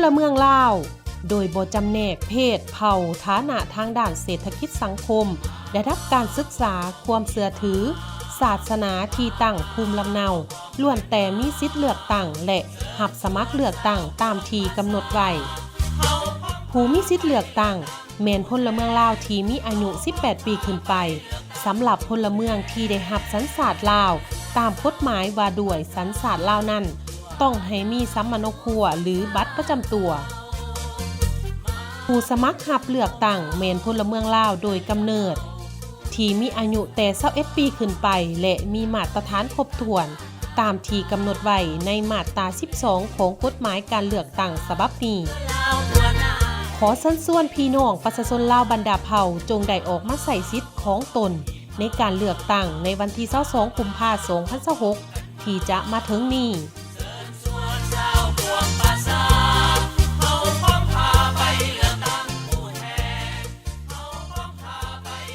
ลเมืองลาวโดยบ่จำแนกเพศเผ่าฐานะทางด้านเศรษฐกิจสังคมระดับการศึกษาความเชื่อถือศาสนาที่ตั้งภูมิลำเนาล้วนแต่มีสิทธิ์เลือกตั้งและรับสมัครเลือกตั้งตามที่กำหนดไว้ผู้มีสิทธิ์เลือกตั้งแม่นพลเมืองลาวที่มีอายุ18ปีขึ้นไปสำหรับพลเมืองที่ได้รับสัญชาติลาวตามกฎหมายว่าด้วยสัญชาติลาวนั้นต้องให้มีสัมมโนครัวหรือบัตรประจำตัวผู้สมัครรับเลือกตั้งแม่นพลเมืองลาวโดยกำเนิดที่มีอายุแต่21ปีขึ้นไปและมีมาตรฐานครบถ้วนตามที่กำหนดไว้ในมาตรา12ของกฎหมายการเลือกตั้งฉบับนี้ขอเชิญชวนพี่น้องประชาชนลาวบรรดาเผ่าจงได้ออกมาใช้สิทธิ์ของตนในการเลือกตั้งในวันที่22 กุมภาพันธ์ 2026ที่จะมาถึงนี้